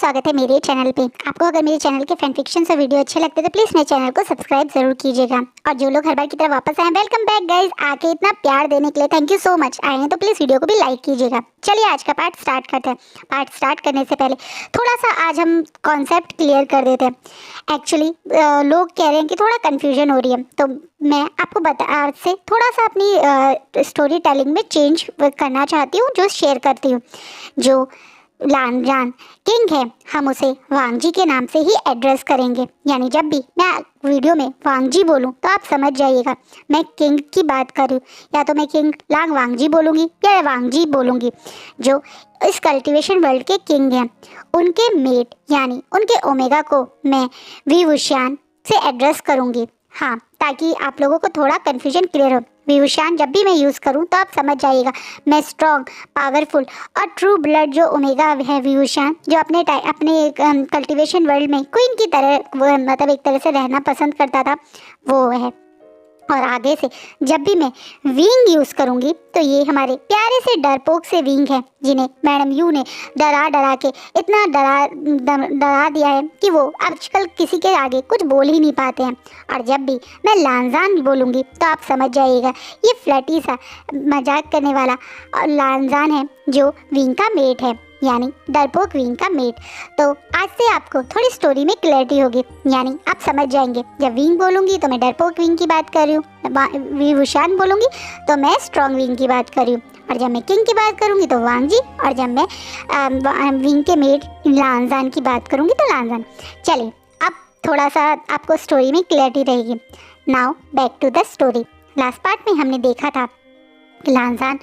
स्वागत है मेरे चैनल पे। आपको अगर मेरे चैनल के फैन फिक्शन से वीडियो अच्छे लगते हैं तो प्लीज़ मेरे चैनल को सब्सक्राइब जरूर कीजिएगा। और जो लोग हर बार की तरह वापस आए, वेलकम बैक गाइस। आके इतना प्यार देने के लिए थैंक यू सो मच। आए हैं तो प्लीज़ वीडियो को भी लाइक कीजिएगा। चलिए आज का पार्ट स्टार्ट करते हैं। पार्ट स्टार्ट करने से पहले थोड़ा सा आज हम कॉन्सेप्ट क्लियर कर देते हैं। एक्चुअली लोग कह रहे हैं कि थोड़ा कन्फ्यूजन हो रही है, तो मैं आपको आज से थोड़ा सा अपनी स्टोरी टेलिंग में चेंज करना चाहती हूँ, जो शेयर करती हूँ। जो लानजान किंग है, हम उसे वांगजी के नाम से ही एड्रेस करेंगे। यानी जब भी मैं वीडियो में वांगजी बोलूं तो आप समझ जाइएगा मैं किंग की बात कर रही हूँ। या तो मैं किंग लांग वांगजी बोलूँगी या वांगजी बोलूँगी। जो इस कल्टीवेशन वर्ल्ड के किंग हैं, उनके मेट यानी उनके ओमेगा को मैं वी वुशियान से एड्रेस करूँगी। हाँ, ताकि आप लोगों को थोड़ा कन्फ्यूजन क्लियर हो। विवुशान जब भी मैं यूज़ करूं तो आप समझ जाइएगा मैं स्ट्रॉन्ग, पावरफुल और ट्रू ब्लड जो ओमेगा है विवुशान, जो अपने कल्टीवेशन वर्ल्ड में क्वीन की तरह मतलब एक तरह से रहना पसंद करता था, वो है। और आगे से जब भी मैं विंग यूज़ करूँगी तो ये हमारे प्यारे से डरपोक से विंग है, जिन्हें मैडम यू ने डरा के इतना डरा दिया है कि वो आजकल किसी के आगे कुछ बोल ही नहीं पाते हैं। और जब भी मैं लानजान बोलूँगी तो आप समझ जाइएगा ये फ्लैटी सा मजाक करने वाला लानजान है, जो विंग का मेट है, यानी डरपोक विंग का मेट। तो आज से आपको थोड़ी स्टोरी में क्लैरिटी होगी, यानी आप समझ जाएंगे जब विंग बोलूँगी तो मैं डरपोक विंग की बात कर रही हूँ, विवुशान बोलूँगी तो मैं स्ट्रॉन्ग विंग की बात कर रही हूँ, और जब मैं किंग की बात करूँगी तो वांगजी, और जब मैं विंग के मेट लानजान की बात करूँगी तो लानजान। चलिए अब थोड़ा सा आपको स्टोरी में क्लैरिटी रहेगी। Now back to the story. Last part में हमने देखा था लानजान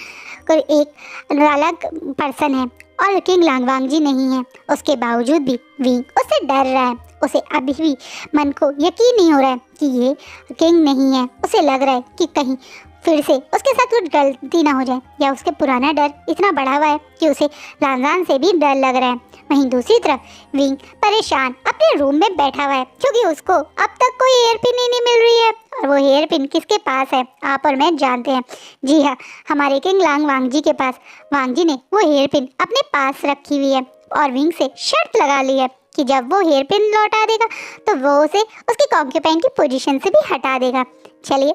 कोई एक अलग पर्सन है और किंग लांगवांगजी नहीं है। उसके बावजूद भी विंग उससे डर रहा है। उसे अभी भी मन को यकीन नहीं हो रहा है कि ये किंग नहीं है। उसे लग रहा है कि कहीं फिर से उसके साथ कुछ गलती ना हो जाए, या उसके पुराना डर इतना बढ़ा हुआ है कि उसे लानजान से भी डर लग रहा है। वहीं दूसरी तरफ विंग परेशान अपने रूम में बैठा हुआ है, क्योंकि उसको अब तक कोई हेयर पिन ही नहीं मिल रही है। और वो हेयर पिन किसके पास है, आप और मैं जानते हैं। जी हाँ, हमारे किंग लांग वांगजी के पास। वांगजी ने वो हेयर पिन अपने पास रखी हुई है और विंग से शर्त लगा ली है कि जब वो हेयर पिन लौटा देगा तो वो उसे उसकी कॉन्क्यूपाइन की पोजीशन से भी हटा देगा। चलिए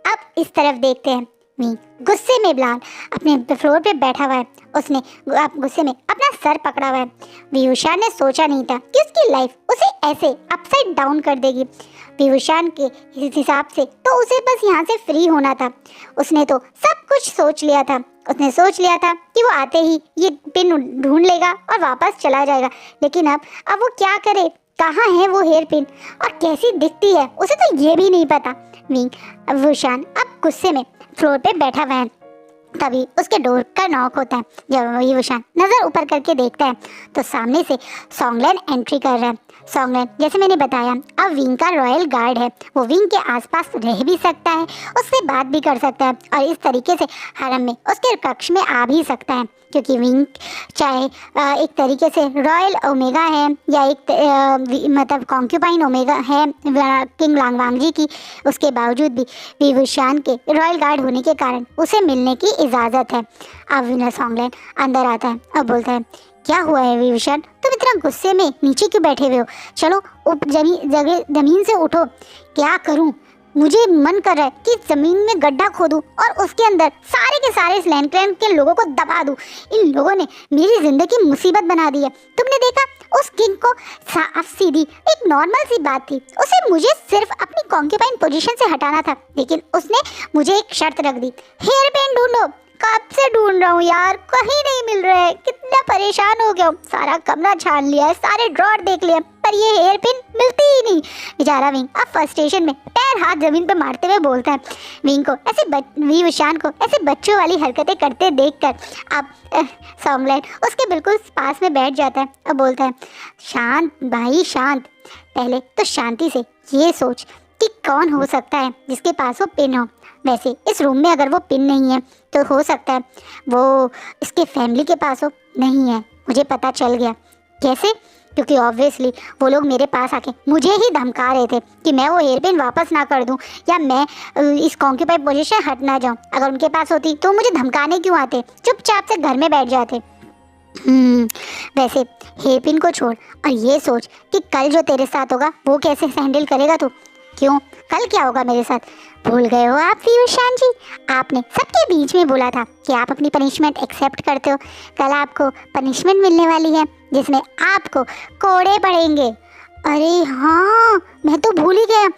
अब इस तरफ देखते हैं। विंग गुस्से में ब्लान अपने फ्लोर पे बैठा हुआ है। उसने गुस्से में अपना सर पकड़ा हुआ है। विवुशान ने सोचा नहीं था कि उसकी लाइफ उसे ऐसे अपसाइड डाउन कर देगी। विवुशान के हिसाब से तो उसे बस यहाँ से फ्री होना था। उसने तो सब कुछ सोच लिया था। उसने सोच लिया था कि वो आते ही ये पिन ढूंढ लेगा और वापस चला जाएगा। लेकिन अब वो क्या करे, कहाँ है वो हेयर पिन और कैसी दिखती है, उसे तो ये भी नहीं पता। विवुशान अब गुस्से में फ्लोर पे बैठा हुआ है। तभी उसके डोर का नॉक होता है। जब विवुशान नज़र ऊपर करके देखता है तो सामने से सॉन्गलैन एंट्री कर रहा है। सॉन्गलैन, जैसे मैंने बताया, अब विंग का रॉयल गार्ड है। वो विंग के आसपास रह भी सकता है, उससे बात भी कर सकता है और इस तरीके से हरम में उसके कक्ष में आ भी सकता है, क्योंकि विंग चाहे एक तरीके से रॉयल ओमेगा है या एक मतलब कॉन्क्यूपाइन ओमेगा है किंग लांगवांगजी की, उसके बावजूद भी विवुशान के रॉयल गार्ड होने के कारण उसे मिलने की इजाज़त है। अब विनर सॉन्गलैन अंदर आता है और बोलता है, क्या हुआ है विवुशान, तुम इतना गुस्से में नीचे क्यों बैठे हुए हो? चलो जमीन से उठो। क्या करूं, मुझे मन कर रहा है कि ज़मीन में गड्ढा खोदूं और उसके अंदर सारे के सारे इस लैंड क्लैन के लोगों को दबा दूं। इन लोगों ने मेरी ज़िंदगी मुसीबत बना दी है। तुमने देखा उस किंग को, साफ सीधी एक नॉर्मल सी बात थी, उसे मुझे सिर्फ अपनी कॉन्क्यूपाइन पोजीशन से हटाना था, लेकिन उसने मुझे एक शर्त रख दी, हेयर पिन ढूंढो। कब से ढूंढ रहा हूँ यार, कहीं नहीं मिल रहा है, कितना परेशान हो गया हूँ। सारा कमरा छान लिया है, सारे ड्रॉर देख लिया, पर ये हेयर पिन मिलती ही नहीं। बेचारा विंग अब फ्रस्ट्रेशन में पैर हाथ जमीन पे मारते हुए बोलता है। विंग को ऐसे विवुशान को ऐसे बच्चों वाली हरकतें करते देखकर अब सॉन्गलैन उसके बिल्कुल पास में बैठ जाता है और बोलता है, शांत भाई शांत, पहले तो शांति से ये सोच कि कौन हो सकता है जिसके पास वो पिन हो। वैसे इस रूम में अगर वो पिन नहीं है तो हो सकता है वो इसके फैमिली के पास हो। नहीं है, मुझे पता चल गया। कैसे? क्योंकि ऑब्वियसली वो लोग मेरे पास आके मुझे ही धमका रहे थे कि मैं वो हेयर पिन वापस ना कर दूं या मैं इस कॉन्क्यूपाइन पोजीशन हट ना जाऊं। अगर उनके पास होती तो मुझे धमकाने क्यों आते, चुपचाप से घर में बैठ जाते। हम्म, वैसे हेयर पिन को छोड़ और ये सोच कि कल जो तेरे साथ होगा वो कैसे हैंडल करेगा तू। क्यों, कल क्या होगा मेरे साथ? भूल गए हो आप वीरशान जी? आपने सबके बीच में बोला था कि आप अपनी पनिशमेंट एक्सेप्ट करते हो। कल आपको पनिशमेंट मिलने वाली है जिसमें आपको कोड़े पड़ेंगे। अरे हाँ, मैं तो भूल ही गया।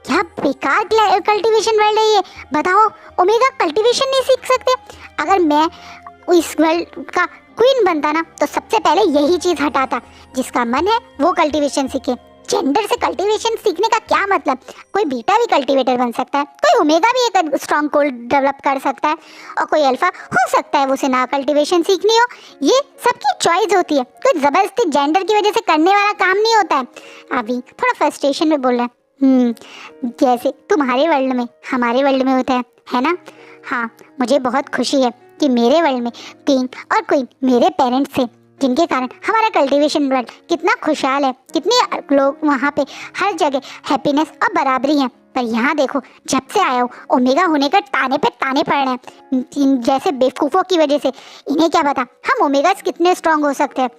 क्या बेकार कल्टीवेशन वर्ल्ड है ये। बताओ, ओमेगा कल्टीवेशन नहीं सीख सकते? अगर मैं इस वर्ल्ड का क्वीन बनता ना तो सबसे पहले यही चीज हटाता। जिसका मन है वो कल्टीवेशन सीखे। जेंडर से कल्टीवेशन सीखने का क्या मतलब? कोई बीटा भी कल्टीवेटर बन सकता है, कोई ओमेगा भी एक स्ट्रॉन्ग कोल्ड डेवलप कर सकता है, और कोई अल्फा हो सकता है उसे ना कल्टीवेशन सीखनी हो। ये सबकी चॉइस होती है, कोई जबरदस्ती जेंडर की वजह से करने वाला काम नहीं होता है। अभी थोड़ा फ्रस्ट्रेशन में बोल रहे हैं। जैसे तुम्हारे वर्ल्ड में हमारे वर्ल्ड में होता है ना? हाँ, मुझे बहुत खुशी है कि मेरे वर्ल्ड में किंग और क्वीन मेरे पेरेंट्स थे, जिनके कारण हमारा कल्टीवेशन वर्ल्ड कितना खुशहाल है। कितने लोग वहाँ पे हर जगह हैप्पीनेस और बराबरी है। पर यहाँ देखो, जब से आया हूँ ओमेगा होने का ताने पे ताने पड़ रहे हैं जैसे बेवकूफ़ों की वजह से। इन्हें क्या पता हम ओमेगास कितने स्ट्रांग हो सकते हैं।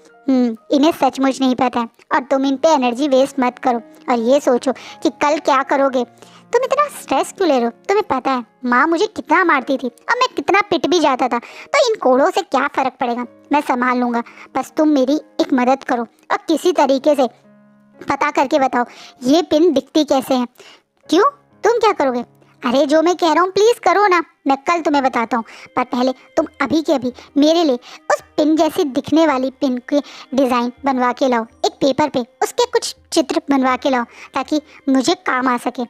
इन्हें सचमुच नहीं पता है। और तुम इन पे एनर्जी वेस्ट मत करो और ये सोचो कि कल क्या करोगे। तुम इतना स्ट्रेस क्यों ले रहे हो? तुम्हें पता है माँ मुझे कितना मारती थी और मैं कितना पिट भी जाता था, तो इन कोड़ों से क्या फ़र्क पड़ेगा, मैं संभाल लूँगा। बस तुम मेरी एक मदद करो और किसी तरीके से पता करके बताओ ये पिन दिखती कैसे है। क्यों, तुम क्या करोगे? अरे जो मैं कह रहा हूँ प्लीज़ करो ना, मैं कल तुम्हें बताता हूँ। पर पहले तुम अभी के अभी मेरे लिए उस पिन जैसी दिखने वाली पिन के डिज़ाइन बनवा के लाओ। एक पेपर पे उसके कुछ चित्र बनवा के लाओ ताकि मुझे काम आ सके।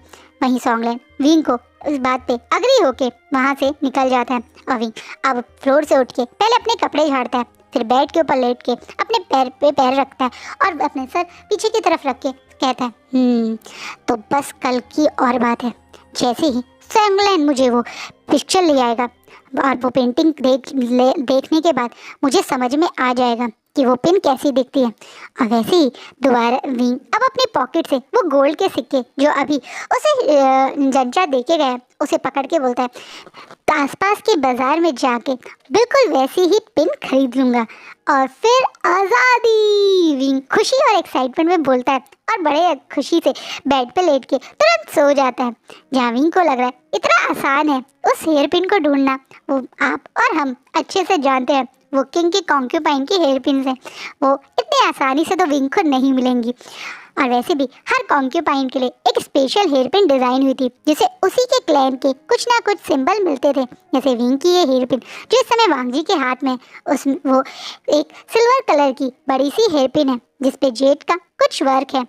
वहीं सॉन्गलैंड विंग को इस बात पे अग्री होके वहाँ से निकल जाता है। और विंग अब फ्लोर से उठ के पहले अपने कपड़े झाड़ता है, फिर बेड के ऊपर लेट के अपने पैर पे पैर रखता है और अपने सर पीछे की तरफ रख के कहता है तो बस कल की और बात है। जैसे ही सॉन्गलैंड मुझे वो पिक्चर ले आएगा और वो पेंटिंग देखने के बाद मुझे समझ में आ जाएगा कि वो पिन कैसी दिखती है। और वैसे ही दोबारा विंग अब अपने पॉकेट से वो गोल्ड के सिक्के जो अभी उसे जज्जा दे के गया उसे पकड़ के बोलता है आसपास के बाजार में जाके बिल्कुल वैसी ही पिन खरीद लूँगा और फिर आज़ादी। विंग खुशी और एक्साइटमेंट में बोलता है और बड़े खुशी से बेड पे लेट के तुरंत सो जाता है। जहाँ विंग को लग रहा है इतना आसान है उस हेयर पिन को ढूंढना, वो आप और हम अच्छे से जानते हैं वो किंग की कॉन्क्यूपाइन की हेयर पिन है, वो इतनी आसानी से तो विंग को नहीं मिलेंगी। और वैसे भी हर कॉन्क्यूपाइन के लिए एक स्पेशल हेयर पिन डिज़ाइन हुई थी जिसे उसी के क्लैन के कुछ ना कुछ सिंबल मिलते थे। जैसे विंग की ये हेयर पिन जो इस समय वांगजी के हाथ में उस वो एक सिल्वर कलर की बड़ी सी हेयर पिन है जिसपे जेड का कुछ वर्क है।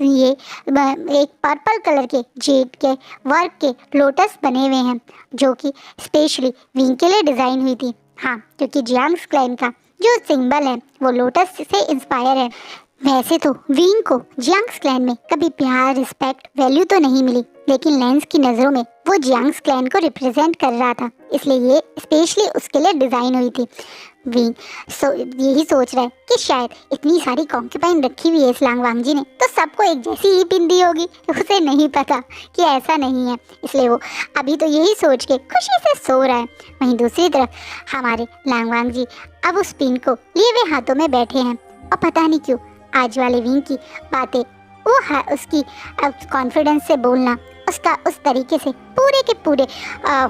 ये एक पर्पल कलर के जेड के वर्क के लोटस बने हुए हैं जो कि स्पेशली विंग के लिए डिज़ाइन हुई थी। हाँ, क्योंकि जियांग्स क्लैन का जो सिंबल है वो लोटस से इंस्पायर है। वैसे तो विंग को जियांग्स क्लैन में कभी प्यार, रिस्पेक्ट, वैल्यू तो नहीं मिली, लेकिन लेंस की नज़रों में वो जियांग्स क्लैन को रिप्रेजेंट कर रहा था, इसलिए ये स्पेशली उसके लिए डिज़ाइन हुई थी। विंग यही सोच रहा है कि शायद इतनी सारी कॉन्क्यूपाइन रखी हुई है इस लांग वांगजी ने तो सबको एक जैसी ही पिन दी होगी। उसे नहीं पता कि ऐसा नहीं है, इसलिए वो अभी तो यही सोच के खुशी से सो रहा है। वहीं दूसरी तरफ हमारे लांग वांगजी अब उस पिन को लिए हुए हाथों में बैठे हैं और पता नहीं क्यों आज वाले विंग की बातें उसकी कॉन्फिडेंस से बोलना, उसका उस तरीके से पूरे के पूरे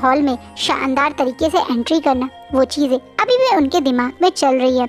हॉल में शानदार तरीके से एंट्री करना, वो चीज़ें अभी भी उनके दिमाग में चल रही है।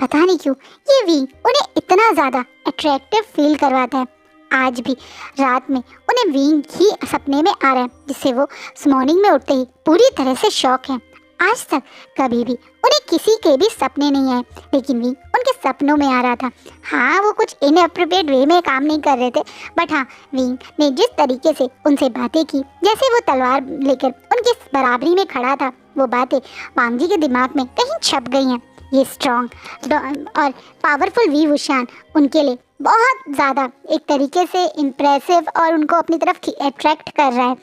पता नहीं क्यों ये विंग उन्हें इतना ज़्यादा अट्रैक्टिव फील करवाता है। आज भी रात में उन्हें विंग ही सपने में आ रहा है जिससे वो मॉर्निंग में उठते ही पूरी तरह से शॉक है। आज तक कभी भी उन्हें किसी के भी सपने नहीं आए, लेकिन विंग उनके सपनों में आ रहा था। हाँ, वो कुछ इनअप्रोप्रिएट वे में काम नहीं कर रहे थे, बट हाँ विंग ने जिस तरीके से उनसे बातें की जैसे वो तलवार लेकर उनके बराबरी में खड़ा था, वो बातें वांगजी के दिमाग में कहीं छप गई हैं। ये स्ट्रॉन्ग और पावरफुल वी वुशान उनके लिए बहुत ज़्यादा एक तरीके से इम्प्रेसिव और उनको अपनी तरफ अट्रैक्ट कर रहा है।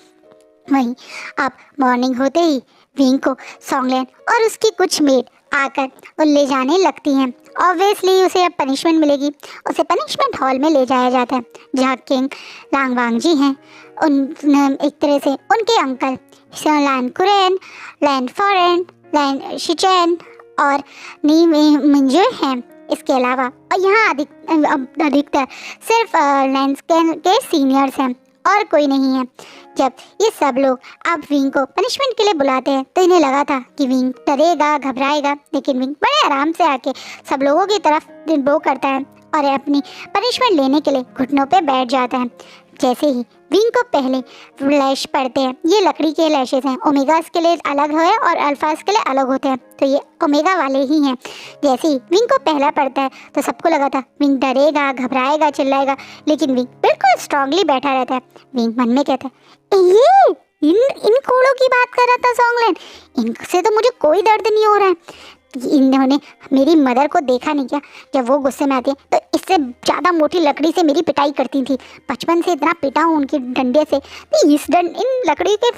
वहीं अब मॉर्निंग होते ही विंग को सॉन्गलैंड और उसकी कुछ मेड आकर ले जाने लगती हैं। ऑब्वियसली उसे अब पनिशमेंट मिलेगी, उसे पनिशमेंट हॉल में ले जाया जाता है जहाँ किंग लांग वांगजी हैं। उन एक तरह से उनके अंकल लैन कुरेन, लैन फॉरेन, लैन शिचैन और नी मंजूर हैं। इसके अलावा और यहाँ अधिकतर सिर्फ लैंसकैन के सीनियर्स हैं और कोई नहीं है। जब ये सब लोग अब विंग को पनिशमेंट के लिए बुलाते हैं तो इन्हें लगा था कि विंग डरेगा, घबराएगा, लेकिन विंग बड़े आराम से आके सब लोगों की तरफ वो करता है और अपनी पनिशमेंट लेने के लिए घुटनों पे बैठ जाता है। जैसे ही विंग को पहले लैश पड़ते हैं, ये लकड़ी के लैशेस हैं, ओमेगास के लिए अलग है और अल्फास के लिए अलग होते हैं, तो ये ओमेगा वाले ही हैं। जैसे ही विंग को पहला पड़ता है तो सबको लगा था विंग डरेगा, घबराएगा, चिल्लाएगा, लेकिन विंग बिल्कुल स्ट्रांगली बैठा रहता है। विंग मन में कहता है ये इन कोड़ों की बात कर रहा था सॉन्गलैंड, इनसे तो मुझे कोई दर्द नहीं हो रहा है। इन्होंने मेरी मदर को देखा नहीं क्या, जब वो गुस्से में आती है तो इससे ज़्यादा मोटी लकड़ी से मेरी पिटाई करती थी। बचपन से इतना पिटा हूँ उनके डंडे से, तो इन लकड़ी के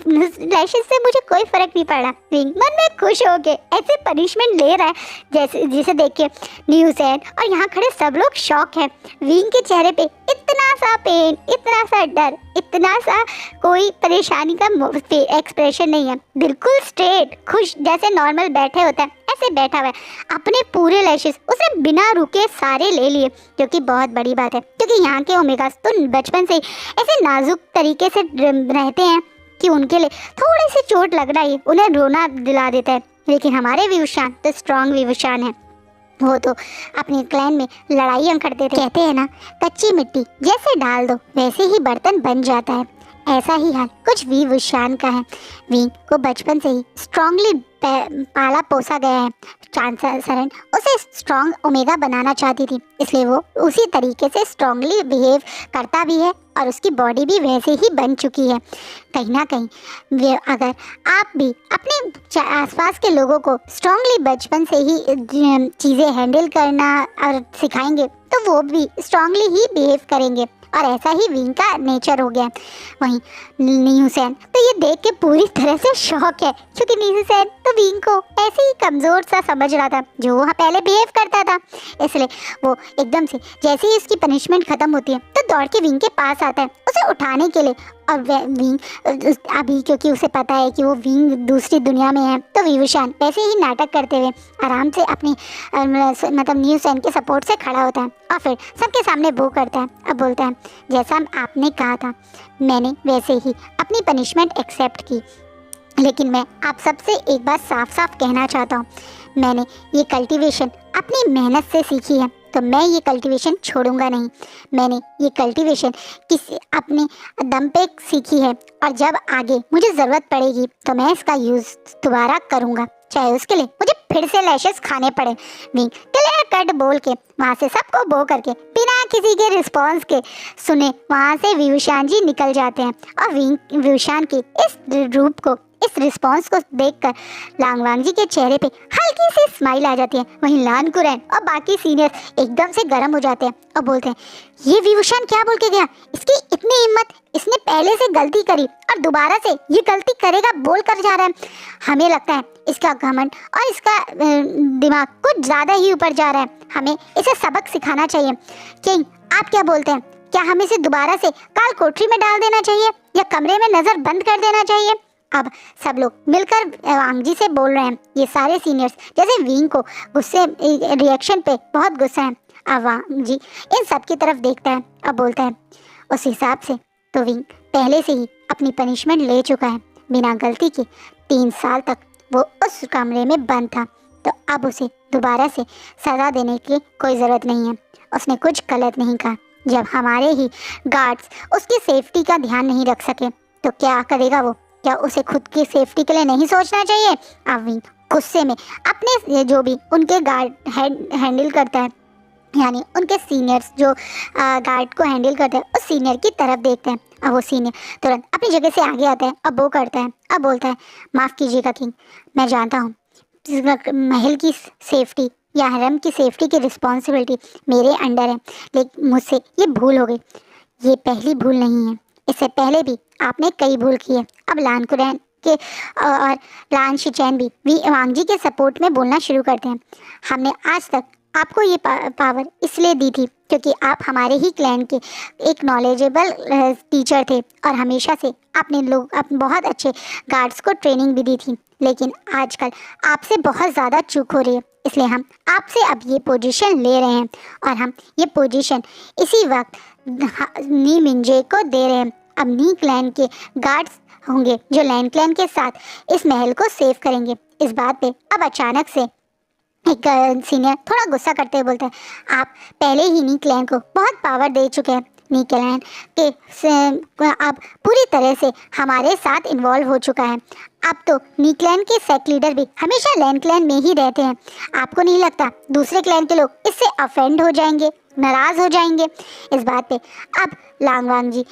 लैशेस से मुझे कोई फर्क नहीं पड़ा। विंग मन में खुश हो के ऐसे पनिशमेंट ले रहा है जैसे जिसे देख के न्यूज़ और यहाँ खड़े सब लोग शॉक हैं। विंग के चेहरे पे इतना सा पेन, इतना सा डर, इतना सा कोई परेशानी का एक्सप्रेशन नहीं है, बिल्कुल स्ट्रेट खुश जैसे नॉर्मल बैठे होता है ऐसे बैठा हुआ है। अपने पूरे लैशेस उसने बिना रुके सारे ले लिए, जो कि बहुत बड़ी बात है, क्योंकि यहाँ के ओमेगास तो बचपन से ही ऐसे नाजुक तरीके से रहते हैं कि उनके लिए थोड़ी सी चोट लग रहा है उन्हें रोना दिला देता है। लेकिन हमारे विवशान तो स्ट्रॉन्ग विवशान है, वो तो अपने क्लैन में लड़ाइयाँ करते थे। कहते हैं ना, कच्ची मिट्टी जैसे डाल दो वैसे ही बर्तन बन जाता है, ऐसा ही हाल कुछ विवशान का है। विंग को बचपन से ही स्ट्रांगली पाला पोसा गया है। चांसलर उसे स्ट्रॉन्ग ओमेगा बनाना चाहती थी, इसलिए वो उसी तरीके से स्ट्रांगली बिहेव करता भी है और उसकी बॉडी भी वैसे ही बन चुकी है। कहीं ना कहीं अगर आप भी अपने आसपास के लोगों को स्ट्रांगली बचपन से ही चीज़ें हैंडल करना और सिखाएंगे तो वो भी स्ट्रांगली ही बिहेव करेंगे, और ऐसा ही विंग का नेचर हो गया। वहीं न्यूसेन तो ये देख के पूरी तरह से शॉक है, क्योंकि न्यूसेन तो विंग को ऐसे ही कमज़ोर सा समझ रहा था जो वहाँ पहले बिहेव करता था। इसलिए वो एकदम से जैसे ही उसकी पनिशमेंट ख़त्म होती है तो दौड़ के विंग के पास आता है उसे उठाने के लिए। और विंग अभी क्योंकि उसे पता है कि वो विंग दूसरी दुनिया में है, तो विवशान ऐसे ही नाटक करते हुए आराम से अपनी मतलब न्यूसेन के सपोर्ट से खड़ा होता है और फिर सबके सामने वो करता है। अब बोलता है, जैसा आपने कहा था मैंने वैसे ही अपनी पनिशमेंट एक्सेप्ट की, लेकिन मैं आप सबसे एक बात साफ साफ कहना चाहता हूँ, मैंने ये कल्टीवेशन अपनी मेहनत से सीखी है, तो मैं ये कल्टीवेशन छोड़ूंगा नहीं। मैंने ये कल्टीवेशन अपने दम पे सीखी है, और जब आगे मुझे ज़रूरत पड़ेगी तो मैं इसका यूज़ दोबारा करूँगा, चाहे उसके लिए मुझे फिर से लैशेस खाने पड़े। विंग क्लियर कट बोल के वहाँ से सबको बो करके बिना किसी के रिस्पॉन्स के सुने वहाँ से विवशान जी निकल जाते हैं। और विंग विवशान के इस रूप को, इस रिस्पॉन्स को देखकर लांगवांग जी के चेहरे पे हल्की सी स्माइल आ जाती है। वहीं लान कुरैन और बाकी सीनियर एकदम से गर्म हो जाते हैं और बोलते हैं, ये विवशान क्या बोल के गया, इसकी इतनी हिम्मत, इसने पहले से गलती करी और दोबारा से ये गलती करेगा बोल कर जा रहा है। हमें लगता है इसका घमंड और इसका दिमाग कुछ ज़्यादा ही ऊपर जा रहा है, हमें इसे सबक सिखाना चाहिए। किंग आप क्या बोलते हैं, क्या हमें इसे दोबारा से काल कोठरी में डाल देना चाहिए या कमरे में नज़र बंद कर देना चाहिए? अब सब लोग मिलकर वांग जी से बोल रहे हैं। ये सारे सीनियर्स जैसे विंग को गुस्से रिएक्शन पे बहुत गुस्सा है। अब वांग जी इन सब की तरफ देखता है और बोलता है, उस हिसाब से तो विंग पहले से ही अपनी पनिशमेंट ले चुका है, बिना गलती के 3 साल तक वो उस कमरे में बंद था, तो अब उसे दोबारा से सज़ा देने की कोई ज़रूरत नहीं है। उसने कुछ गलत नहीं कहा। जब हमारे ही गार्ड्स उसकी सेफ्टी का ध्यान नहीं रख सके तो क्या करेगा वो? क्या उसे खुद की सेफ्टी के लिए नहीं सोचना चाहिए? अब विंग गुस्से में अपने जो भी उनके गार्ड हैंडल करता है, यानी उनके सीनियर्स जो गार्ड को हैंडल करते हैं, उस सीनियर की तरफ देखते हैं। अब वो सीनियर तुरंत अपनी जगह से आगे आता है, अब वो करता है, अब बोलता है, माफ़ कीजिएगा किंग, मैं जानता हूँ महल की सेफ्टी या हरम की सेफ्टी की रिस्पॉन्सिबिलिटी मेरे अंडर है, लेकिन मुझसे ये भूल हो गई। ये पहली भूल नहीं है, इससे पहले भी आपने कई भूल की है। अब लान कुरैन के और लान शिचैन भी वांग जी के सपोर्ट में बोलना शुरू करते हैं। हमने आज तक आपको ये पावर इसलिए दी थी क्योंकि आप हमारे ही क्लैन के एक नॉलेजेबल टीचर थे और हमेशा से आपने बहुत अच्छे गार्ड्स को ट्रेनिंग भी दी थी, लेकिन आजकल आपसे बहुत ज़्यादा चूक हो रही है। इसलिए हम आपसे अब ये पोजीशन ले रहे हैं और हम ये पोजीशन इसी वक्त नी मिंजे को दे रहे हैं। अब नी क्लैन के गार्ड्स होंगे जो लैन क्लैन के साथ इस महल को सेव करेंगे। इस बात पे अब अचानक से एक सीनियर थोड़ा गुस्सा करते हुए बोलता है, आप पहले ही नी क्लैन को बहुत पावर दे चुके हैं। नी क्लैन के अब पूरी तरह से हमारे साथ इन्वॉल्व हो चुका है। अब तो नी क्लैन के सेट लीडर भी हमेशा लैन क्लैन में ही रहते हैं। आपको नहीं लगता दूसरे क्लैन के लोग इससे अफेंड हो जाएंगे, नाराज हो जाएंगे? इस बात पे अब लांगवांग जी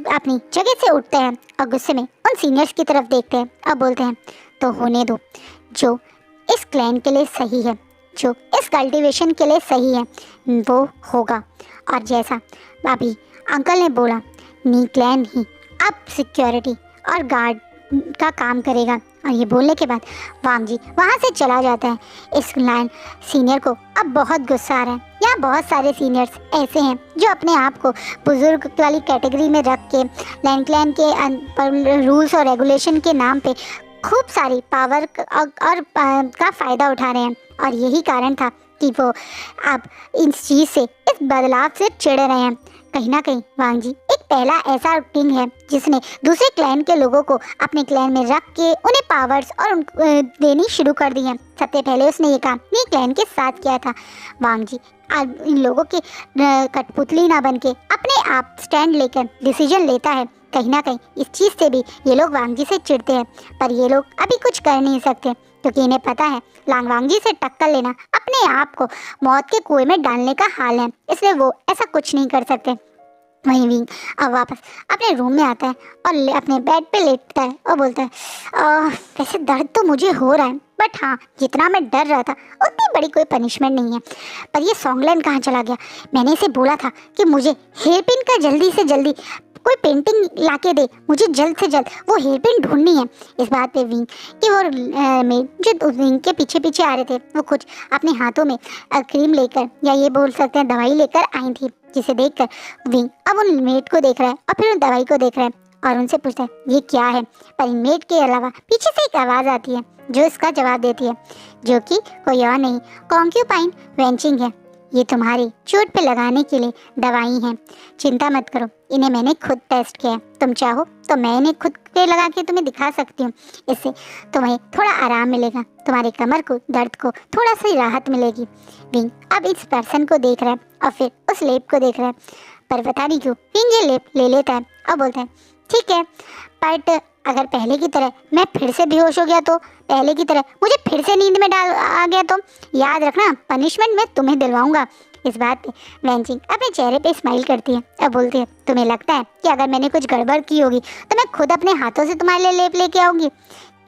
अपनी जगह से उठते हैं और गुस्से में उन सीनियर्स की तरफ देखते हैं। अब बोलते हैं, तो होने दो, जो इस क्लैन के लिए सही है, जो इस कल्टीवेशन के लिए सही है, वो होगा। और जैसा अभी अंकल ने बोला, नी क्लैन ही अब सिक्योरिटी और गार्ड का काम करेगा। और ये बोलने के बाद वांग जी वहाँ से चला जाता है। इस लाइन सीनियर को अब बहुत गुस्सा आ रहा है। यहाँ बहुत सारे सीनियर्स ऐसे हैं जो अपने आप को बुजुर्ग वाली कैटेगरी में रख के लैन क्लैन के रूल्स और रेगुलेशन के नाम पे खूब सारी पावर और का फ़ायदा उठा रहे हैं। और यही कारण था कि वो अब इस चीज़ से, इस बदलाव से चिढ़ रहे हैं। कहीं ना कहीं वांग जी एक पहला ऐसा किंग है जिसने दूसरे क्लैन के लोगों को अपने क्लैन में रख के उन्हें पावर्स और देनी शुरू कर दी हैं। सबसे पहले उसने ये काम नी क्लैन के साथ किया था। वांग जी इन लोगों के कठपुतली ना बन के अपने आप स्टैंड लेकर डिसीजन लेता है। कहीं ना कहीं इस चीज़ से भी ये लोग वांग जी से चिढ़ते हैं, पर ये लोग अभी कुछ कर नहीं सकते क्योंकि इन्हें पता है लांगवांग जी से टक्कर लेना अपने आप को मौत के कुएं में डालने का हाल है, इसलिए वो ऐसा कुछ नहीं कर सकते। वहीं विंग अब वापस अपने रूम में आता है और अपने बेड पे लेटता है और बोलता है, वैसे दर्द तो मुझे हो रहा है, बट हाँ, जितना मैं डर रहा था उतनी बड़ी कोई पनिशमेंट नहीं है। पर ये सॉन्गलैंड कहाँ चला गया? मैंने इसे बोला था कि मुझे हेयर पिन का जल्दी से जल्दी कोई पेंटिंग लाके दे, मुझे जल्द से जल्द वो हेयर पिन ढूंढनी है। इस बात पे विंग कि वो मेड जो विंग के पीछे पीछे आ रहे थे वो कुछ अपने हाथों में क्रीम लेकर, या ये बोल सकते हैं दवाई लेकर आई थी, जिसे देखकर विंग अब उन मेड को देख रहा है और फिर उन दवाई को देख रहा है और उनसे पूछता है ये क्या है। पर इन मेड के अलावा पीछे से एक आवाज़ आती है जो इसका जवाब देती है, जो कि कोई और नहीं, कॉन्क्यूपाइन वेंचिंग है। ये तुम्हारी चोट पे लगाने के लिए दवाई हैं, चिंता मत करो, इन्हें मैंने खुद टेस्ट किया है। तुम चाहो तो मैं इन्हें खुद पे लगा के तुम्हें दिखा सकती हूँ, इससे तुम्हें थोड़ा आराम मिलेगा, तुम्हारे कमर को दर्द को थोड़ा सी राहत मिलेगी। विंग अब इस पर्सन को देख रहा है और फिर उस लेप को देख रहा है, पर पता नहीं क्यों विंग ये लेप ले लेता है और बोलता है ठीक है, बट अगर पहले की तरह मैं फिर से बेहोश हो गया तो, पहले की तरह मुझे फिर से नींद में डाल आ गया तो याद रखना पनिशमेंट मैं तुम्हें दिलवाऊंगा। इस बात पे वेंचिंग अपने चेहरे पे स्माइल करती है और बोलती है, तुम्हें लगता है कि अगर मैंने कुछ गड़बड़ की होगी तो मैं खुद अपने हाथों से तुम्हारे लिए लेप लेके आऊँगी,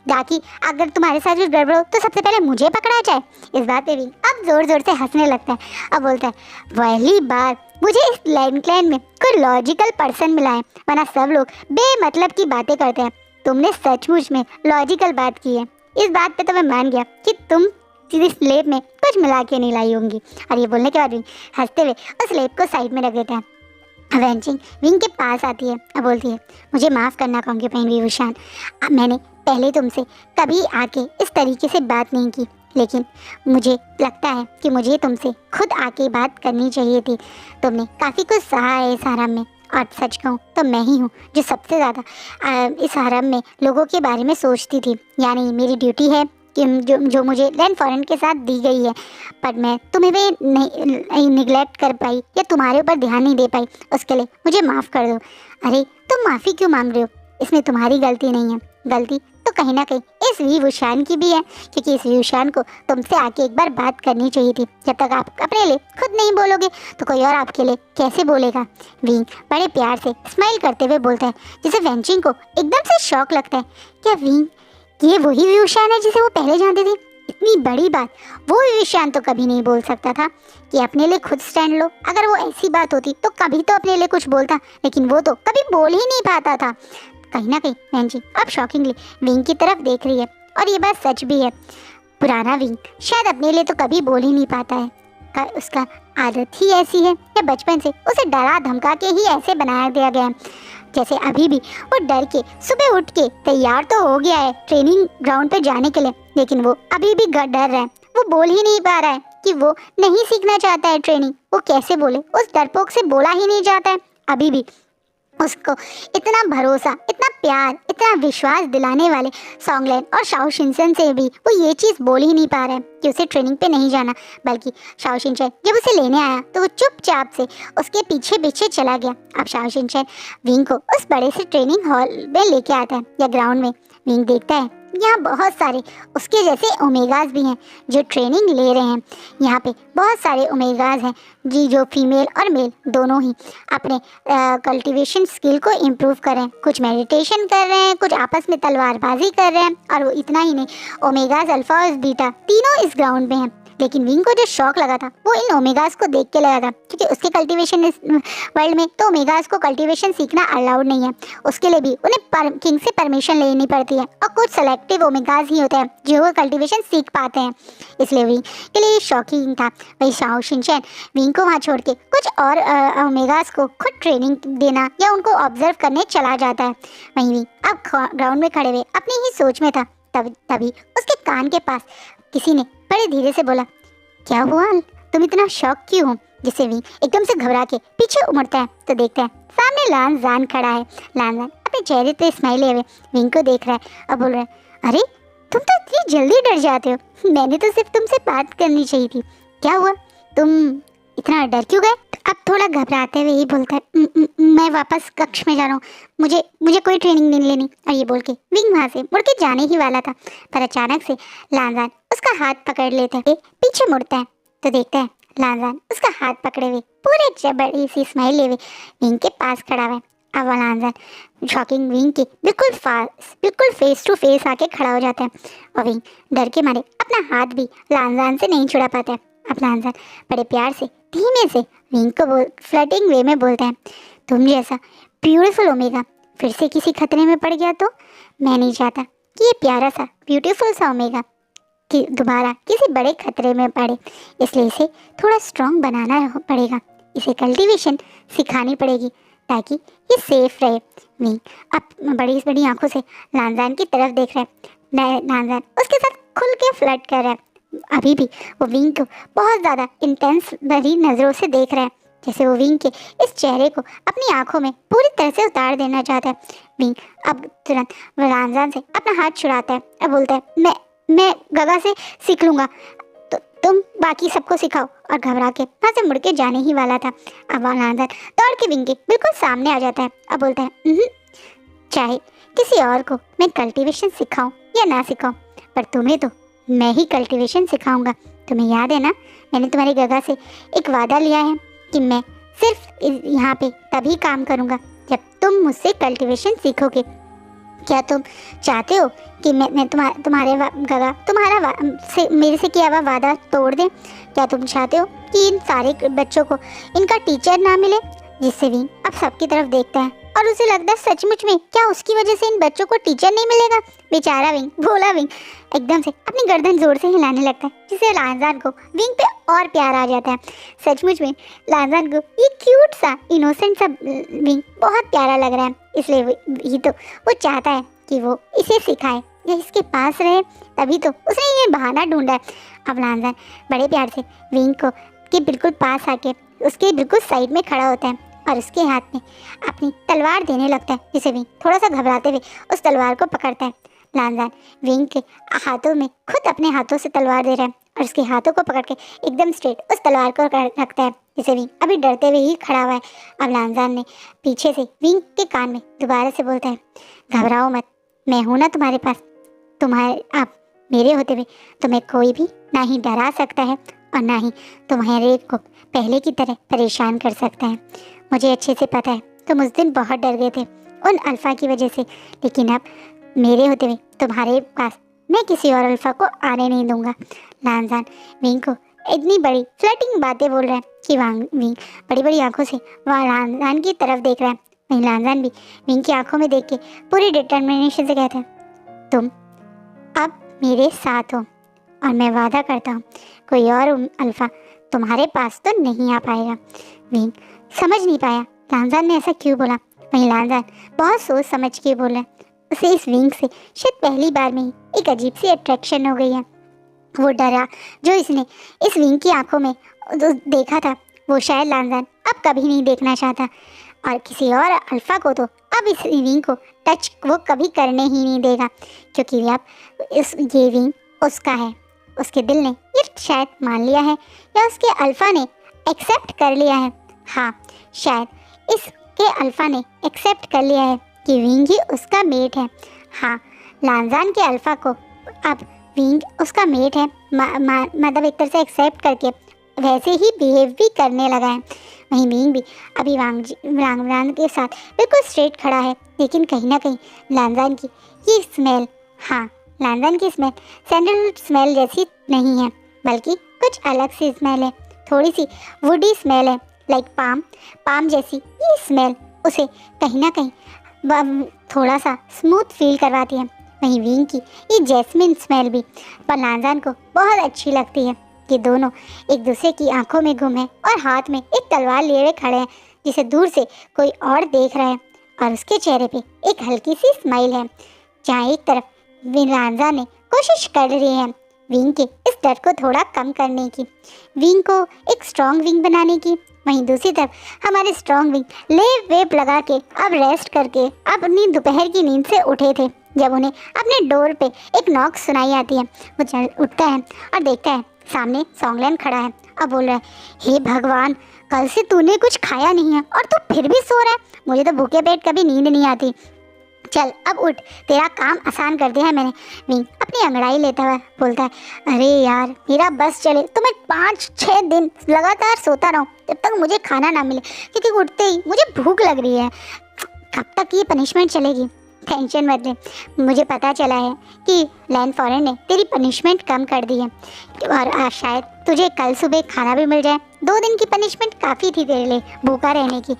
ताकि अगर तुम्हारे साथ कुछ गड़बड़ हो तो सबसे पहले मुझे पकड़ा जाए। इस बात पे भी अब जोर जोर से हंसने लगता है और बोलता है, पहली बार मुझे इस लैन क्लैन में कोई लॉजिकल पर्सन मिला है, वरना सब लोग बेमतलब की बातें करते हैं। तुमने सचमुच में लॉजिकल बात की है। इस बात पे तो मैं मान गया कि तुम इस लेप में कुछ मिला के नहीं लाई होंगी। और ये बोलने के बाद भी हंसते हुए उस लेप को साइड में रख देते हैं। वेंचिंग विंग के पास आती है और बोलती है, मुझे माफ़ करना कॉन्क्यूपाइन विभूषण, मैंने पहले तुमसे कभी आके इस तरीके से बात नहीं की, लेकिन मुझे लगता है कि मुझे तुमसे खुद आके बात करनी चाहिए थी। तुमने काफ़ी कुछ सहा है इस हरम में, और सच कहूँ तो मैं ही हूँ जो सबसे ज़्यादा इस हरम में लोगों के बारे में सोचती थी। यानी मेरी ड्यूटी है कि जो मुझे लैंड फॉरेन के साथ दी गई है, पर मैं तुम्हें भी नहीं निगलेक्ट कर पाई या तुम्हारे ऊपर ध्यान नहीं दे पाई, उसके लिए मुझे माफ़ कर दो। अरे तुम माफ़ी क्यों मांग रहे हो? इसमें तुम्हारी गलती नहीं है, गलती तो कहीं ना कहीं इस विभूषण की भी है, क्योंकि इस विभूषण को तुमसे आके एक बार बात करनी चाहिए थी। जब तक आप अपने लिए खुद नहीं बोलोगे तो कोई और आपके लिए कैसे बोलेगा? विंग बड़े प्यार से स्माइल करते हुए बोलता है, जिसे वेंचिंग को एकदम से शौक लगता है। क्या विंग ये वही विभूषण है जिसे वो पहले जानती थी? इतनी बड़ी बात वो विभूषण तो कभी नहीं बोल सकता था कि अपने लिए खुद स्टैंड लो। अगर वो ऐसी बात होती तो कभी तो अपने लिए कुछ बोलता, लेकिन वो तो कभी बोल ही नहीं पाता था। कहीं ना कहीं वेंचिंग अब शॉकिंगली विंग की तरफ देख रही है, और ये बात सच भी है। पुराना विंग शायद अपने लिए तो कभी बोल ही नहीं पाता है, उसका आदत ही ऐसी है, या बचपन से उसे डरा धमका के ही ऐसे बनाया दिया गया है। जैसे अभी भी वो डर के सुबह उठ के तैयार तो हो गया है ट्रेनिंग ग्राउंड पे जाने के लिए, लेकिन वो अभी भी डर रहा है। वो बोल ही नहीं पा रहा है कि वो नहीं सीखना चाहता है ट्रेनिंग। वो कैसे बोले, उस डरपोक से बोला ही नहीं जाता है। अभी भी उसको इतना भरोसा, इतना प्यार, इतना विश्वास दिलाने वाले सॉन्गलैन और शाओ शिनचैन से भी वो ये चीज़ बोल ही नहीं पा रहा है कि उसे ट्रेनिंग पे नहीं जाना। बल्कि शाओ शिनचैन जब उसे लेने आया तो वो चुपचाप से उसके पीछे पीछे चला गया। अब शाओ शिनचैन विंग को उस बड़े से ट्रेनिंग हॉल में लेके आता है या ग्राउंड में। विंग देखता है यहाँ बहुत सारे उसके जैसे ओमेगाज भी हैं जो ट्रेनिंग ले रहे हैं। यहाँ पे बहुत सारे ओमेगाज हैं जी, जो फीमेल और मेल दोनों ही अपने कल्टीवेशन स्किल को इम्प्रूव कर रहे हैं। कुछ मेडिटेशन कर रहे हैं, कुछ आपस में तलवारबाजी कर रहे हैं। और वो इतना ही नहीं, ओमेगाज अल्फा और बीटा तीनों इस ग्राउंड में हैं। लेकिन विंग को जो शौक लगा था वो इन ओमेगाज को देख के लगा था, क्योंकि उसके कल्टीवेशन वर्ल्ड में तो ओमेगाज को कल्टीवेशन सीखना अलाउड नहीं है। उसके लिए भी उन्हें किंग से परमिशन लेनी पड़ती है और कुछ सेलेक्टिव ओमेगाज ही होते हैं जो वो कल्टीवेशन सीख पाते हैं। इसलिए विंग के लिए शौकीन था। वही शाओ शिनचैन विंग को वहाँ छोड़ के कुछ और ओमेगाज को खुद ट्रेनिंग देना या उनको ऑब्जर्व करने चला जाता है। वहीं विंग अब ग्राउंड में खड़े हुए अपनी ही सोच में था। तभी उसके कान के पास किसी ने बड़े धीरे से बोला, क्या हुआ, तुम इतना शौक क्यों हो? जिसे विंग एकदम से घबरा के पीछे उमड़ता है तो देखता है सामने लानजान खड़ा है। लानजान अपने चेहरे पे स्माइल लिए हुए विंग को देख रहा है और बोल रहा है, अरे तुम तो इतनी जल्दी डर जाते हो, मैंने तो सिर्फ तुमसे बात करनी चाहिए थी, क्या हुआ, तुम इतना डर क्यों गए? अब थोड़ा घबराते हुए ही बोलता है, मैं वापस कक्ष में जा रहा हूँ, मुझे कोई ट्रेनिंग नहीं लेनी। और ये बोल के विंग वहाँ से मुड़ के जाने ही वाला था, पर अचानक से लानजान उसका हाथ पकड़ लेता है। पीछे मुड़ता है तो देखता है लानजान उसका हाथ पकड़े हुए पूरे बड़ी सी स्माइल लिए हुए विंग के पास खड़ा हुआ है। अब लानजान शॉकिंग विंग के बिल्कुल फेस टू फेस आके खड़ा हो जाता है और विंग डर के मारे अपना हाथ भी लानजान से नहीं छुड़ा पाता है। अब लानजान बड़े प्यार से धीमे से विंग को फ्लर्टिंग वे में बोलता है, तुम जैसा ब्यूटीफुल ओमेगा फिर से किसी खतरे में पड़ गया तो मैं नहीं चाहता कि ये प्यारा सा ब्यूटीफुल सा ओमेगा कि दोबारा किसी बड़े खतरे में पड़े। इसलिए इसे थोड़ा स्ट्रॉन्ग बनाना पड़ेगा, इसे कल्टीवेशन सिखानी पड़ेगी ताकि ये सेफ रहे। विंग अब बड़ी बड़ी आंखों से लानजान की तरफ देख रहा है। लानजान उसके साथ खुल के फ्लर्ट कर रहा है। अभी भी वो विंग को बहुत ज़्यादा इंटेंस भरी नज़रों से देख रहा है, जैसे वो विंग के इस चेहरे को अपनी आंखों में पूरी तरह से उतार देना चाहता है। विंग अब तुरंत लानजान से अपना हाथ छुड़ाता है और बोलता है, मैं गगा से सीख लूँगा, तो तुम बाकी सबको सिखाओ। और घबरा के वहाँ से मुड़ के जाने ही वाला था। अब लानजान दौड़ के विंग के बिल्कुल सामने आ जाता है और बोलता है, चाहे किसी और को मैं कल्टीवेशन सिखाऊं या ना सिखाऊं, पर तुम्हें तो मैं ही कल्टीवेशन सिखाऊंगा। तुम्हें याद है ना, मैंने तुम्हारी गगा से एक वादा लिया है कि मैं सिर्फ यहाँ पे तभी काम करूँगा जब तुम मुझसे कल्टीवेशन सीखोगे। क्या तुम चाहते हो कि मैं तुम्हारे गगा से मेरे से किया हुआ वादा तोड़ दें? क्या तुम चाहते हो कि इन सारे बच्चों को इनका टीचर ना मिले? जिससे विंग अब सबकी तरफ देखता है और उसे लगता है सचमुच में क्या उसकी वजह से इन बच्चों को टीचर नहीं मिलेगा। बेचारा विंग, भोला विंग एकदम से अपनी गर्दन जोर से हिलाने लगता है, जिससे लानजान को विंग पे और प्यार आ जाता है। सचमुच में लानजान को ये क्यूट सा इनोसेंट सा विंग बहुत प्यारा लग रहा है। इसलिए ही तो वो चाहता है कि वो इसे सिखाए या इसके पास रहे, तभी तो उसने ये बहाना ढूंढा है। अब लानजान बड़े प्यार से विंग को के बिल्कुल पास आके उसके बिल्कुल साइड में खड़ा होता है और उसके हाथ में अपनी तलवार देने लगता है, जिसे विंग थोड़ा सा घबराते हुए उस तलवार को पकड़ता है। लानजान विंग के हाथों में खुद अपने हाथों से तलवार दे रहा है और उसके हाथों को पकड़ के एकदम स्ट्रेट उस तलवार को रखता है, जिसे विंग अभी डरते हुए ही खड़ा हुआ है। अब लानजान ने पीछे से विंग के कान में दोबारा से बोलता है, घबराओ मत, मैं हूँ ना तुम्हारे पास। आप मेरे होते हुए तुम्हें कोई भी ना ही डरा सकता है और ना ही तुम्हारे को पहले की तरह परेशान कर सकता है। मुझे अच्छे से पता है तुम उस दिन बहुत डर गए थे उन अल्फ़ा की वजह से, लेकिन अब मेरे होते हुए तुम्हारे पास मैं किसी और अल्फ़ा को आने नहीं दूंगा। लानजान विंग को इतनी बड़ी फ्लर्टिंग बातें बोल रहा है कि विंग बड़ी बड़ी आंखों से वहाँ लानजान की तरफ देख रहा है। वहीं लानजान भी विंग की आंखों में देख के पूरी डिटर्मिनेशन से कहता है, तुम अब मेरे साथ हो और मैं वादा करता हूँ कोई और अल्फ़ा तुम्हारे पास तो नहीं आ पाएगा। विंग समझ नहीं पाया लानजान ने ऐसा क्यों बोला। वहीं लानजान बहुत सोच समझ के बोला, उसे इस विंग से शायद पहली बार में ही एक अजीब सी अट्रैक्शन हो गई है। वो डरा जो इसने इस विंग की आंखों में देखा था, वो शायद लांजान अब कभी नहीं देखना चाहता। और किसी और अल्फा को तो अब इस विंग को टच वो कभी करने ही नहीं देगा, क्योंकि अब ये विंग उसका है। उसके दिल ने ये शायद मान लिया है, या उसके अल्फा ने एक्सेप्ट कर लिया है। हाँ, शायद इसके अल्फा ने एक्सेप्ट कर लिया है कि विंग ही उसका मेट है। हाँ, लांजान के अल्फा को अब विंग उसका मेट है, मतलब एक तरह से एक्सेप्ट करके वैसे ही बिहेव भी करने लगा है। वहीं विंग भी अभी वांगजान के साथ बिल्कुल स्ट्रेट खड़ा है, लेकिन कहीं ना कहीं लांजान की ये स्मेल, हाँ लांजान की स्मेल सैंडलवुड स्मेल जैसी नहीं है, बल्कि कुछ अलग सी स्मेल है। थोड़ी सी वुडी स्मेल है, लाइक पाम जैसी ये स्मेल उसे कहीं ना कहीं थोड़ा सा स्मूथ फील करवाती है। वहीं विंग की ये जैस्मिन स्मेल भी पर लांजान को बहुत अच्छी लगती है। ये दोनों एक दूसरे की आंखों में गुम है और हाथ में एक तलवार लिए हुए खड़े हैं, जिसे दूर से कोई और देख रहा है। और उसके चेहरे पे एक हल्की सी स्माइल है, जहाँ एक तरफ लांजान ने कोशिश कर रही है विंग के इस डर को थोड़ा कम करने की, विंग को एक स्ट्रॉन्ग विंग बनाने की। वहीं दूसरी तरफ हमारे स्ट्रॉन्ग विंग लेव वेप लगा के अब रेस्ट करके अपनी दोपहर की नींद से उठे थे, जब उन्हें अपने डोर पे एक नॉक सुनाई आती है। वो चल उठता है और देखता है सामने सॉन्गलैंड खड़ा है। अब बोल रहा है, हे भगवान, कल से तूने कुछ खाया नहीं है और तू फिर भी सो रहा है। मुझे तो भूखे पेट कभी नींद नहीं आती। चल अब उठ, तेरा काम आसान कर दिया है मैंने। विंग अपनी अंगड़ाई लेता हुआ बोलता है, अरे यार मेरा बस चले तो मैं 5-6 दिन लगातार सोता रहूं जब तक मुझे खाना ना मिले, क्योंकि उठते ही मुझे भूख लग रही है। कब तक ये पनिशमेंट चलेगी? टेंशन मत ले, मुझे पता चला है कि लैंड फॉरेन ने तेरी पनिशमेंट कम कर दी है और शायद तुझे कल सुबह खाना भी मिल जाए। 2 दिन की पनिशमेंट काफ़ी थी तेरे लिए भूखा रहने की।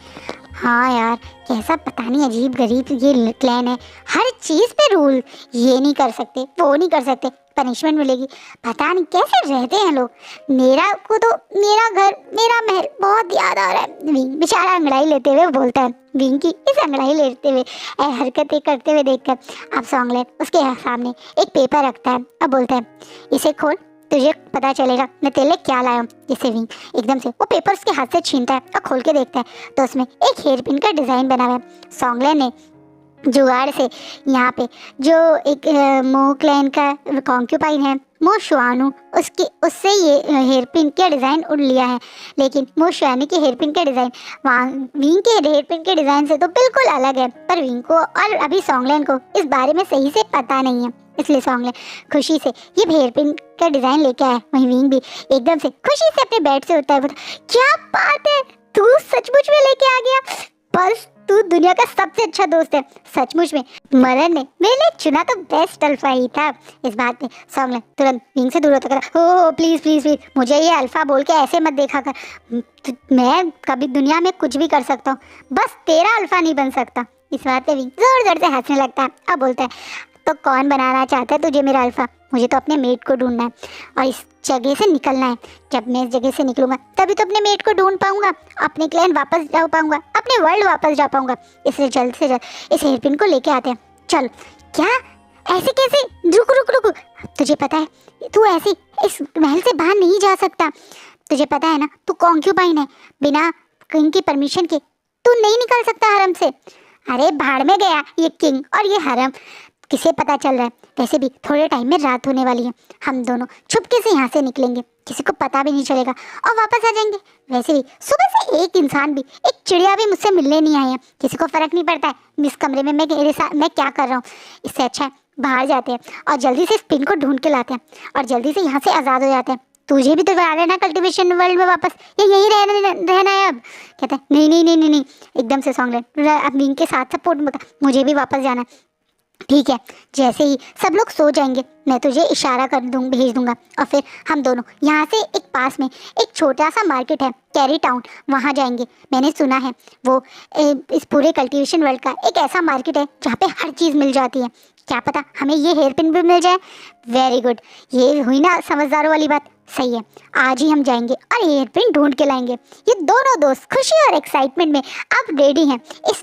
हाँ यार, कैसा पता नहीं अजीब गरीब ये क्लैन है, हर चीज़ पे रूल, ये नहीं कर सकते वो नहीं कर सकते, पनिशमेंट मिलेगी। पता नहीं कैसे रहते हैं लोग। मेरा को तो मेरा घर मेरा महल बहुत याद आ रहा है। विंग बेचारा अंगड़ाई लेते हुए बोलता है। विंग की इस अंगड़ाई लेते हुए हरकतें करते हुए देखकर अब सॉन्गलैंड उसके सामने एक पेपर रखता है। अब बोलता है, इसे खोल, तुझे पता चलेगा मैं तेरे लिए क्या लाया हूँ। जिससे विंग एकदम से वो पेपर उसके हाथ से छीनता है और खोल के देखता है तो उसमें एक हेयर पिन का डिज़ाइन बना हुआ है। सॉन्गलैंड ने जुगाड़ से यहाँ पे जो एक मो क्लैन का कॉन्क्यूपाइन है मो शुआनू, उससे ये हेयर पिन के डिज़ाइन उड़ लिया है। लेकिन मो शुआनू के हेयर पिन के डिज़ाइन विंग के हेयर पिन के डिज़ाइन से तो बिल्कुल अलग है। पर विंग को और अभी सॉन्गलैंड को इस बारे में सही से पता नहीं है, इसलिए सॉन्गलैंड खुशी से ये हेयर पिन का डिज़ाइन लेके आया। वहीं विंग भी एकदम से खुशी से अपने बेड से उठता है। क्या बात है, तू सचमुच में लेके आ गया, बस तू दुनिया का सबसे अच्छा दोस्त है। सचमुच में मरन ने मेरे लिए चुना तो बेस्ट अल्फा ही था। इस बात पे सॉन्गलैंड तुरंत विंग से दूर होता कर, हो प्लीज़ प्लीज़ प्लीज़ मुझे ये अल्फा बोल के ऐसे मत देखा कर, मैं कभी दुनिया में कुछ भी कर सकता हूँ, बस तेरा अल्फा नहीं बन सकता। इस बात पे विंग जोर जोर से हंसने लगता है। अब बोलता है, तो कौन बनाना चाहता है तुझे मेरा अल्फा? मुझे तो अपने मेट को ढूंढना है और इस जगह से निकलना है। जब मैं इस जगह से निकलूंगा तभी तो अपने मेट को ढूंढ पाऊंगा, अपने क्लैन वापस जा पाऊंगा, अपने वर्ल्ड वापस जा पाऊंगा। इसलिए जल्द से जल्द इस हेयरपिन को लेके आते हैं। चल। क्या? ऐसे कैसे? रुक रुक रुक, तुझे पता है तू ऐसे इस महल से बाहर नहीं जा सकता। तुझे पता है ना तू कॉन्क्यूपाइन है, बिना किंग की परमिशन के तू नहीं निकल सकता हरम से। अरे भाड़ में गया ये किंग और ये हरम, किसे पता चल रहा है? वैसे भी थोड़े टाइम में रात होने वाली है, हम दोनों चुपके से यहाँ से निकलेंगे, किसी को पता भी नहीं चलेगा और वापस आ जाएंगे। वैसे भी सुबह से एक इंसान भी, एक चिड़िया भी मुझसे मिलने नहीं आई है, किसी को फर्क नहीं पड़ता है इस कमरे में मैं क्या कर रहा हूँ। इससे अच्छा है बाहर जाते हैं और जल्दी से इस पिन को ढूंढ के लाते हैं और जल्दी से यहाँ से आज़ाद हो जाते हैं। तुझे भी तो आ रहना कल्टिवेशन वर्ल्ड में वापस, या यहीं रहना है अब? कहते हैं नहीं नहीं नहीं नहीं नहीं, एकदम से सॉन्गलैंड अब विंग के साथ सपोर्ट, मुझे भी वापस जाना है। ठीक है, जैसे ही सब लोग सो जाएंगे मैं तुझे इशारा भेज दूंगा और फिर हम दोनों यहाँ से एक पास में एक छोटा सा मार्केट है कैरी टाउन, वहाँ जाएंगे। मैंने सुना है वो इस पूरे कल्टीवेशन वर्ल्ड का एक ऐसा मार्केट है जहाँ पे हर चीज़ मिल जाती है। क्या पता हमें ये हेयर पिन भी मिल जाए। वेरी गुड, ये हुई ना समझदारों वाली बात। सही है, आज ही हम जाएंगे और हेयर पिन ढूंढ के लाएंगे। ये दोनों दोस्त खुशी और एक्साइटमेंट में अब रेडी हैं इस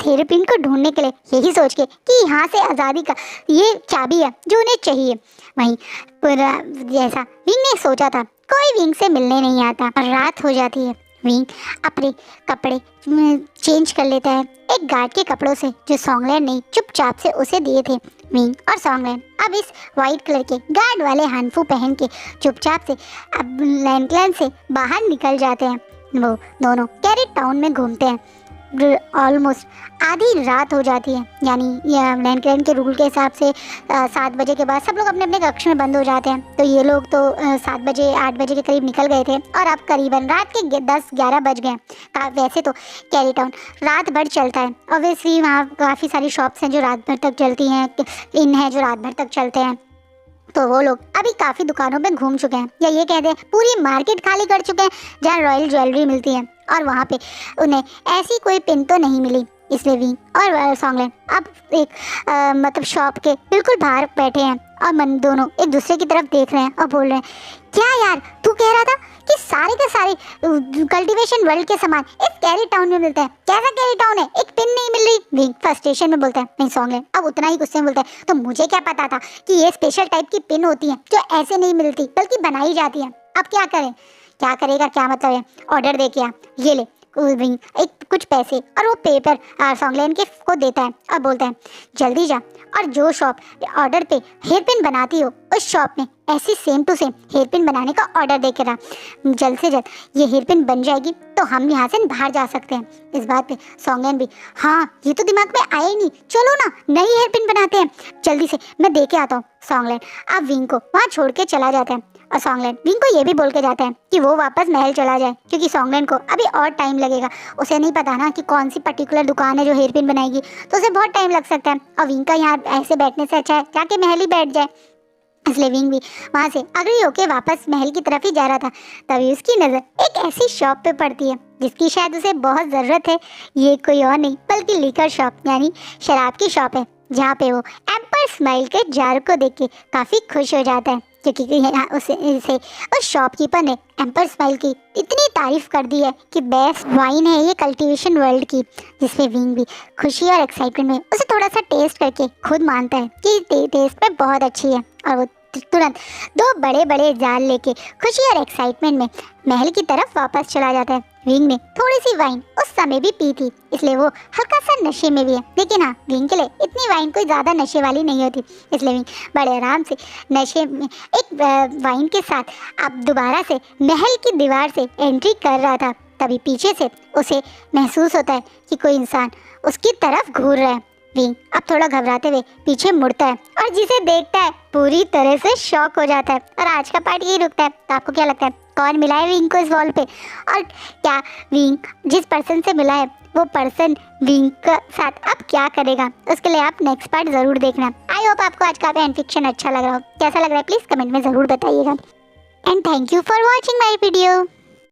हेयर पिन को ढूंढने के लिए, यही सोच के कि यहाँ से आज़ादी का ये चाबी है जो उन्हें चाहिए। वहीं पूरा जैसा विंग ने सोचा था, कोई विंग से मिलने नहीं आता और रात हो जाती है। विंग अपने कपड़े चेंज कर लेता है एक गार्ड के कपड़ों से जो सॉन्गलैंड ने चुपचाप से उसे दिए थे। विंग और सॉन्गलैंड अब इस वाइट कलर के गार्ड वाले हानफू पहन के चुपचाप से अब लैंडलैंड से बाहर निकल जाते हैं। वो दोनों कैरेट टाउन में घूमते हैं। ऑलमोस्ट आधी रात हो जाती है, यानी लैंडलैंड के रूल के हिसाब से 7 बजे के बाद सब लोग अपने अपने कक्ष में बंद हो जाते हैं। तो ये लोग तो 7 बजे 8 बजे के करीब निकल गए थे और अब करीबन रात के 10-11 बज गए। वैसे तो कैरी टाउन रात भर चलता है, ऑब्वियसली वहाँ काफ़ी सारी शॉप्स हैं जो रात भर तक चलती हैं, इन है जो रात भर तक चलते हैं। तो वो लोग अभी काफ़ी दुकानों पे घूम चुके हैं, या ये कहते हैं पूरी मार्केट खाली कर चुके हैं जहाँ रॉयल ज्वेलरी मिलती है, और वहाँ पे उन्हें ऐसी कोई पिन तो नहीं मिली। इसलिए विंग और सॉन्गलैंड अब एक मतलब शॉप के बिल्कुल बाहर बैठे हैं और मन दोनों एक दूसरे की तरफ देख रहे हैं और बोल रहे हैं, क्या यार तू कह रहा था कि सारे के सारे कल्टीवेशन वर्ल्ड के सामान इस कैरी टाउन में मिलते हैं, कैसा कैरी टाउन है, एक पिन नहीं मिल रही। विंग फ्रस्ट्रेशन में बोलता है, नहीं सॉन्गलैंड अब उतना ही गुस्से में बोलता है, तो मुझे क्या पता था कि ये स्पेशल टाइप की पिन होती है जो ऐसे नहीं मिलती बल्कि बनाई जाती है। अब क्या करें, क्या करेगा, क्या मतलब है, ऑर्डर दे के आ, ये ले। विंग एक कुछ पैसे और वो पेपर सॉन्गलैंड के को देता है और बोलता है, जल्दी जा और जो शॉप ऑर्डर पे हेयर पिन बनाती हो उस शॉप में ऐसी same to same hair pin बनाने का ऑर्डर दे के रहा। जल्द से जल्द ये हेयर पिन बन जाएगी तो हम यहाँ से बाहर जा सकते हैं। इस बात पे सॉन्गलैंड भी, हाँ ये तो दिमाग में आया ही नहीं, चलो ना नई हेयर पिन बनाते हैं, जल्दी से मैं दे के आता हूँ। सॉन्गलैंड अब विंग को वहाँ छोड़ के चला जाता है और सॉन्गलैंड विंग को ये भी बोल के जाता है कि वो वापस महल चला जाए, क्योंकि सॉन्गलैंड को अभी और टाइम लगेगा। उसे नहीं पता ना कि कौन सी पर्टिकुलर दुकान है जो हेयर पिन बनाएगी, तो उसे बहुत टाइम लग सकता है और विंग का यहाँ ऐसे बैठने से अच्छा है जाके महल ही बैठ जाए। इसलिए विंग भी वहाँ से अग्री होके वापस महल की तरफ ही जा रहा था, तभी उसकी नज़र एक ऐसी शॉप पे पड़ती है जिसकी शायद उसे बहुत ज़रूरत है। ये कोई और नहीं बल्कि लिकर शॉप यानी शराब की शॉप है, जहाँ पे वो एम्पर स्माइल के जार को देख के काफ़ी खुश हो जाता है, क्योंकि उसे उस शॉपकीपर ने एम्पर स्माइल की इतनी तारीफ कर दी है कि बेस्ट वाइन है ये कल्टीवेशन वर्ल्ड की, जिसमें विंग भी खुशी और एक्साइटमेंट में उसे थोड़ा सा टेस्ट करके खुद मानता है कि टेस्ट में बहुत अच्छी है, और वो तुरंत 2 बड़े बड़े जार लेके खुशी और एक्साइटमेंट में महल की तरफ वापस चला जाता है। विंग ने थोड़ी सी वाइन उस समय भी पी थी, इसलिए वो हल्का सा नशे में भी है, लेकिन हाँ विंग के लिए इतनी वाइन कोई ज़्यादा नशे वाली नहीं होती, इसलिए विंग बड़े आराम से नशे में एक वाइन के साथ अब दोबारा से महल की दीवार से एंट्री कर रहा था। तभी पीछे से उसे महसूस होता है कि कोई इंसान उसकी तरफ घूर रहा है। विंग अब थोड़ा घबराते हुए पीछे मुड़ता है और जिसे देखता है पूरी तरह से शॉक हो जाता है, और आज का पार्ट यही रुकता है। तो आपको क्या लगता है कौन मिला है विंग को इस वॉल पे, और क्या विंग जिस पर्सन से मिला है वो पर्सन विंग के साथ अब क्या करेगा, उसके लिए आप नेक्स्ट पार्ट ज़रूर देखना। आई होप आपको आज का फैन फिक्शन अच्छा लग रहा हो, कैसा लग रहा है प्लीज़ कमेंट में ज़रूर बताइएगा। And thank you for watching my video.